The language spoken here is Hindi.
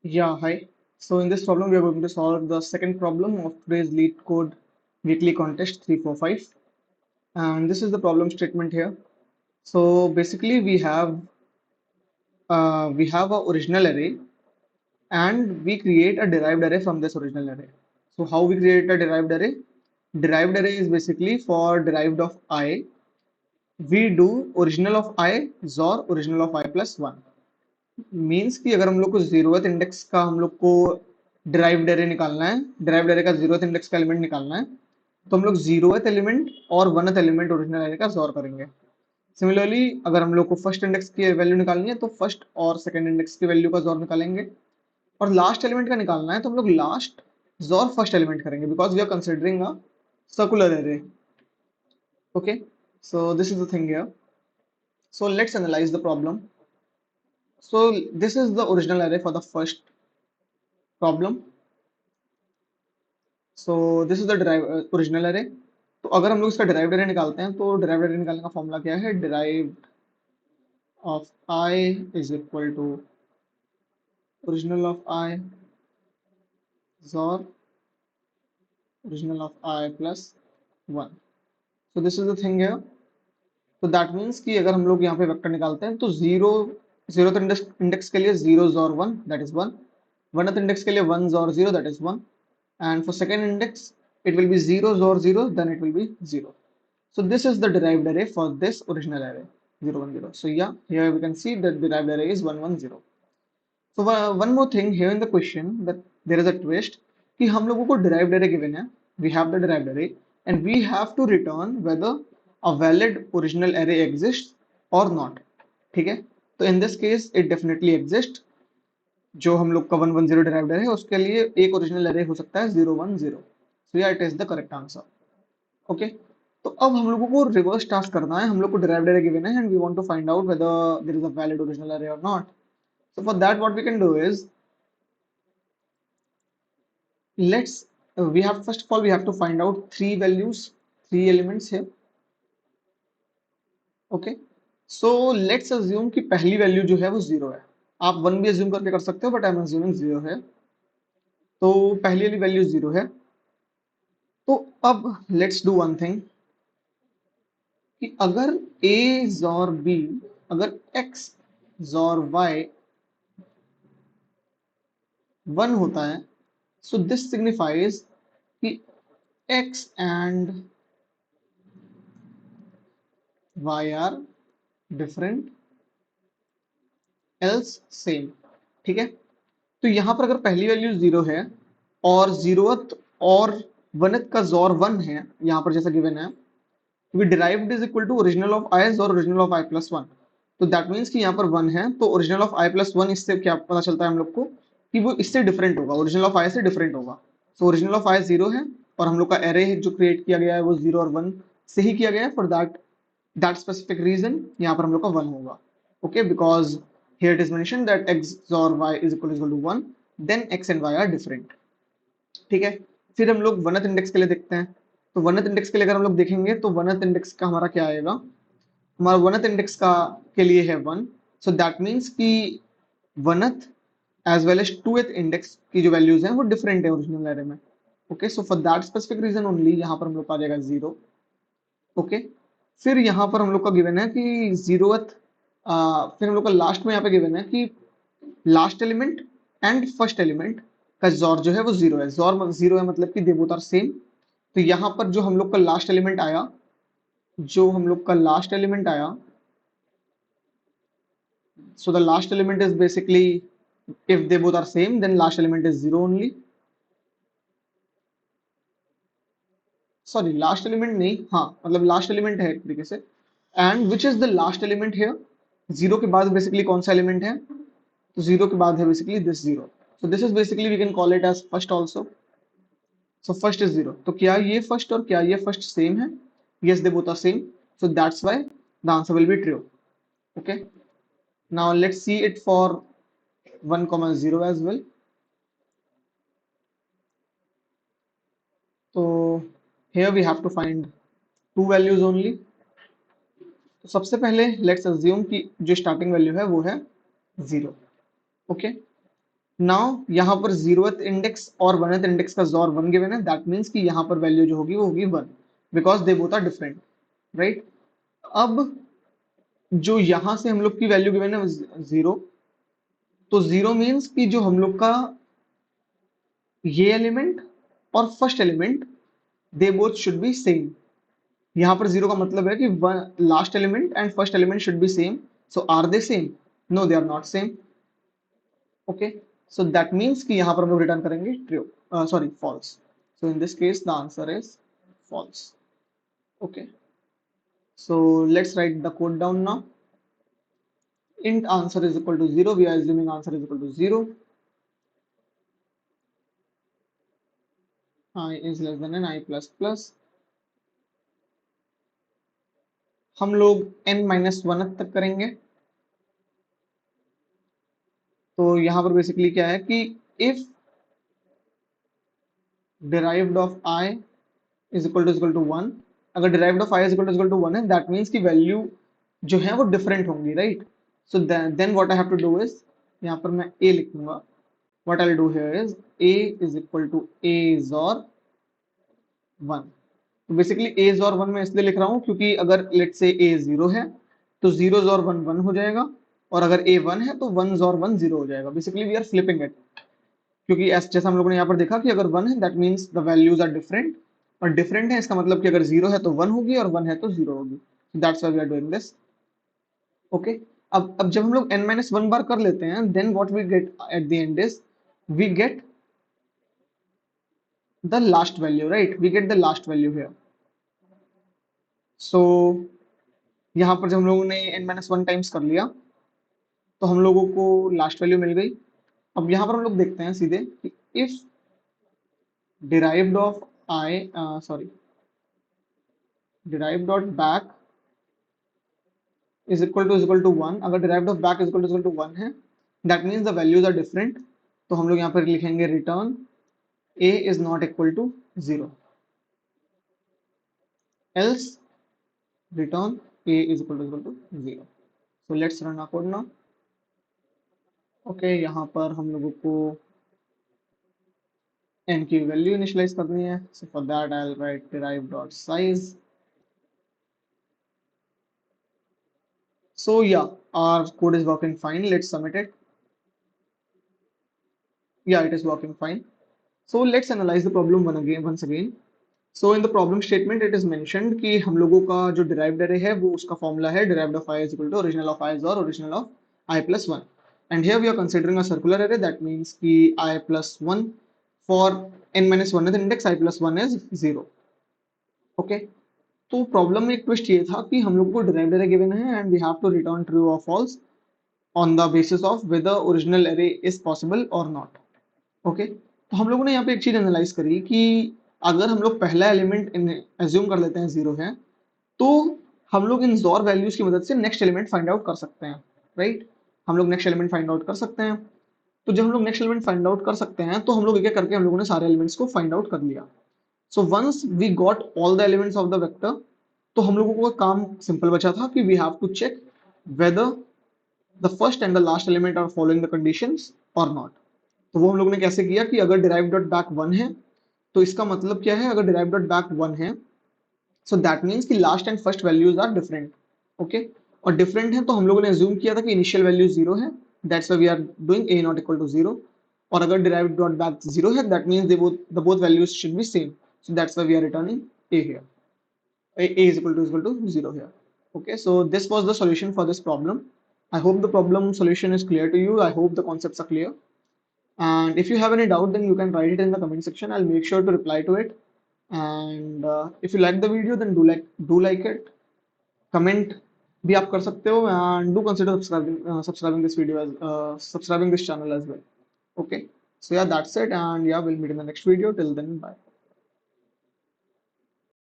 Yeah, hi. So in this problem, we are going to solve the second problem of today's Lead Code Weekly Contest 345. And this is the problem statement here. So basically, we have a original array, and we create a derived array from this original array. So how we create a derived array? Derived array is basically for derived of I. We do original of I XOR original of I plus 1. Means कि अगर हम लोग को जीरोथ इंडेक्स का हम लोग को डिराइव्ड एरे निकालना है, डिराइव्ड एरे का जीरोथ इंडेक्स का एलिमेंट निकालना है, तो हम लोग जीरोथ एलिमेंट और वनथ एलिमेंट ओरिजिनल एरे का जोर करेंगे. सिमिलरली अगर हम लोग को फर्स्ट इंडेक्स की वैल्यू निकालनी है तो फर्स्ट और सेकंड इंडेक्स की वैल्यू का जोर निकालेंगे, और लास्ट एलिमेंट का निकालना है तो हम लोग लास्ट जोर फर्स्ट एलिमेंट करेंगे because we are considering a circular array. Okay, so this is the thing here. So let's analyze the problem. So this is the original array for the first problem. So this is the original array. तो अगर हम लोग इसका डिराइव्ड एरे निकालते हैं तो डिराइव्ड एरे निकालने का फॉर्मूला क्या है? Derived of i is equal to original of i और original of i plus 1. So this is the thing है. तो दैट मीन्स कि अगर हम लोग यहाँ पे वेक्टर निकालते हैं तो जीरो इंडेक्स के लिए जीरो और one that is one, वनथ index के लिए वन और zero that is one, and for second index it will be zeros or zero, then it will be zero. So this is the derived array for this original array 0 1 0. So yeah, here we can see that derived array is 1 1 0. So one more thing here in the question, that there is a twist कि हम लोगों को derived array given है, we have the derived array and we have to return whether a valid original array exists or not. ठीक है, तो in this case it definitely exists. जो हम लोग का 110 डिराइव्ड है उसके लिए एक ओरिजिनल एरे हो सकता है 010. सो या it is the correct answer. Okay, तो अब हम लोगों को रिवर्स टास्क करना है. हम लोग को डिराइव्ड एरे गिवन है and we want to find out whether there is a valid original array और not. So for that what we can do is, let's we have first of all we have to find out three values, three elements here. Okay, so let's assume कि पहली वैल्यू जो है वो जीरो है. आप वन भी अज्यूम करके कर सकते हो but I am assuming zero है. तो पहली वाली वैल्यू जीरो है. तो अब लेट्स डू वन थिंग कि अगर a जोर b, अगर x जोर y 1 होता है, सो दिस सिग्निफाइज कि x and y are different else same. ठीक है, तो यहां पर अगर पहली वैल्यू जीरो है और जीरोथ और वनथ का जोर वन है यहां पर जैसा गिवन है, क्योंकि derived is equal to original of i और original of i plus one. तो दैट मीन्स कि यहाँ पर वन है तो original of i plus one, इससे क्या पता चलता है हम लोग को कि वो इससे डिफरेंट होगा, ओरिजिनल ऑफ आई से डिफरेंट होगा. So original of I zero है और हम लोग का एरे जो क्रिएट किया गया है वो जीरो और वन से ही किया गया है. फॉर दैट स्पेसिफिक रीजन यहाँ पर हम लोग का वन होगा. Okay, because here it is mentioned that x or y is equal to 1, then x and y are different. ठीक है, फिर हम लोग वनथ इंडेक्स के लिए देखते हैं. तो वनथ इंडेक्स के लिए अगर हम लोग देखेंगे तो वनथ इंडेक्स का हमारा क्या आएगा? हमारा वनथ इंडेक्स का के लिए है वन. सो दैट मीन्स कि oneth as well as twoth index की जो वैल्यूज हैं वो डिफरेंट है ओरिजिनल एरे में. Okay, so for that specific reason only यहाँ पर हम लोग का आ जाएगा जीरो. ओके, फिर यहाँ पर हम लोग का गिवन है कि जीरोथ, फिर हम लोग का लास्ट में यहाँ पे गिवन है कि last element and first element का जोर जो है वो जीरो है. जोर जीरो है मतलब कि दे बोथ आर सेम. तो यहाँ पर जो हम लोग का लास्ट एलिमेंट आया, जो हम लोग का लास्ट एलिमेंट आया, so the last element is basically, if they both are same then last element is zero only. Sorry, last element नहीं, हाँ मतलब लास्ट एलिमेंट है एक तरीके से. And which is the last element here? Zero के बाद बेसिकली कौन सा एलिमेंट है? तो जीरो के बाद है basically this zero. So this is basically we can call it as first also. So first is zero. तो क्या ये फर्स्ट और क्या ये फर्स्ट सेम है? Yes, they both are same. So that's why the answer will be true. Okay, now let's see it for 1,0 as well. तो here we have to find two values only. तो सबसे पहले लेट्स अज्यूम कि जो स्टार्टिंग वैल्यू है वो है जीरो. ओके, नाउ यहाँ पर 0th इंडेक्स और 1th इंडेक्स का XOR 1 गिवन है, दैट मीन्स कि यहाँ पर वैल्यू जो होगी वो होगी 1 because they both are different, right. अब जो यहाँ से हम लोग की वैल्यू गिवन है 0, तो 0 मीन्स कि जो हम लोग का ये एलिमेंट और first element they both should be same. यहाँ पर 0 का मतलब है कि last element and first element should be same, so are they same? No, they are not same. Okay, so that means कि यहाँ पर हम लोग रिटर्न करेंगे true, sorry false. So in this case the answer is false. Okay, so let's write the code down now. Int answer is equal to 0, we are assuming answer is equal to 0, I is less than n, I plus plus, हम लोग n-1 तक करेंगे। तो यहाँ पर बेसिकली क्या है कि if derived of I is equal to 1, अगर derived of I is equal to 1 है, that means कि वैल्यू जो है वो डिफरेंट होंगी, right. So then what I have to do is, यहाँ पर मैं a लिखूंगा। what I'll do here is a is equal to a XOR 1। तो बेसिकली a XOR 1 मैं इसलिए लिख रहा हूँ क्योंकि अगर लेट से a 0 है तो 0 XOR 1 1 हो जाएगा, और अगर a 1 है तो 1 XOR 1 0 हो जाएगा। Basically we are flipping it, क्योंकि जैसा हम लोगों ने यहाँ पर देखा कि अगर 1 है that means the values are different, और डिफरेंट है इसका मतलब कि अगर 0 है तो 1 होगी और 1 है तो 0 होगी। That's why we are doing this. Okay, अब जब हम लोग n-1 बार कर लेते हैं, then what we get at the end is we get the last value, right? We get the last value here. So यहाँ पर जब हम लोगों ने n-1 टाइम्स कर लिया तो हम लोगों को लास्ट वैल्यू मिल गई। अब यहाँ पर हम लोग देखते हैं सीधे कि if derived of derived dot back is equal to 1, अगर derived of back is equal to 1 है, that means the values are different। तो हम लोग यहाँ पर लिखेंगे return a is not equal to 0, else return a is equal to 0। So let's run our code now। Okay, यहाँ पर हम लोगों को n की वैल्यू इनिशियलाइज करनी है। सो for that I will write derive dot size। So yeah, our code is working fine. Let's submit it. Yeah, it is working fine. So let's analyze the problem once again. So in the problem statement it is mentioned कि हम लोगों का जो derived array है वो उसका फॉर्मूला है derived of I is equal to original of I XOR original of I plus 1, and here we are considering a circular array, that means कि I plus 1 for n-1th index, I plus 1 is 0। Okay, तो प्रॉब्लम में एक ट्विस्ट ये था कि हम लोग को derived array given है and we have to return true or false on the basis of whether original array is possible or not। Okay, तो हम लोगों ने यहाँ पे एक चीज एनालाइज करी कि अगर हम लोग पहला एलिमेंट एज्यूम कर लेते हैं 0 है, तो हम लोग इन XOR वैल्यूज की मदद से नेक्स्ट एलिमेंट फाइंड आउट कर सकते हैं, राइट। हम लोग नेक्स्ट एलिमेंट फाइंड आउट कर सकते हैं। तो जब हम लोग नेक्स्ट एलिमेंट फाइंड आउट कर सकते हैं तो हम लोग एक करके हम लोगों ने सारे एलिमेंट्स को फाइंड आउट कर लिया। So once we got all the elements of the vector, तो हम लोगों को काम सिंपल बचा था कि we have to check whether the first and the last element are following the conditions और नॉट। तो वो हम लोगों ने कैसे किया कि अगर डिराइव डॉट बैक 1 है तो इसका मतलब क्या है, अगर डिराइव डॉट बैक 1 है सो दैट मीन्स कि last and first values are different. Okay, और डिफरेंट है तो हम लोगों ने अज्यूम किया था कि इनिशियल वैल्यू 0 है, that's why we are doing a not equal to 0। और अगर डिराइव डॉट बैक 0 है that means the both values should be same, so that's why we are returning a here, a is equal to 0 here। Okay, so this was the solution for this problem। I hope the problem solution is clear to you, I hope the concepts are clear, and if you have any doubt then you can write it in the comment section, I'll make sure to reply to it। And if you like the video then do like it, comment भी आप कर सकते हो, and do consider subscribing this video as subscribing this channel as well। Okay, so yeah, that's it, and yeah, we'll meet in the next video. Till then, bye।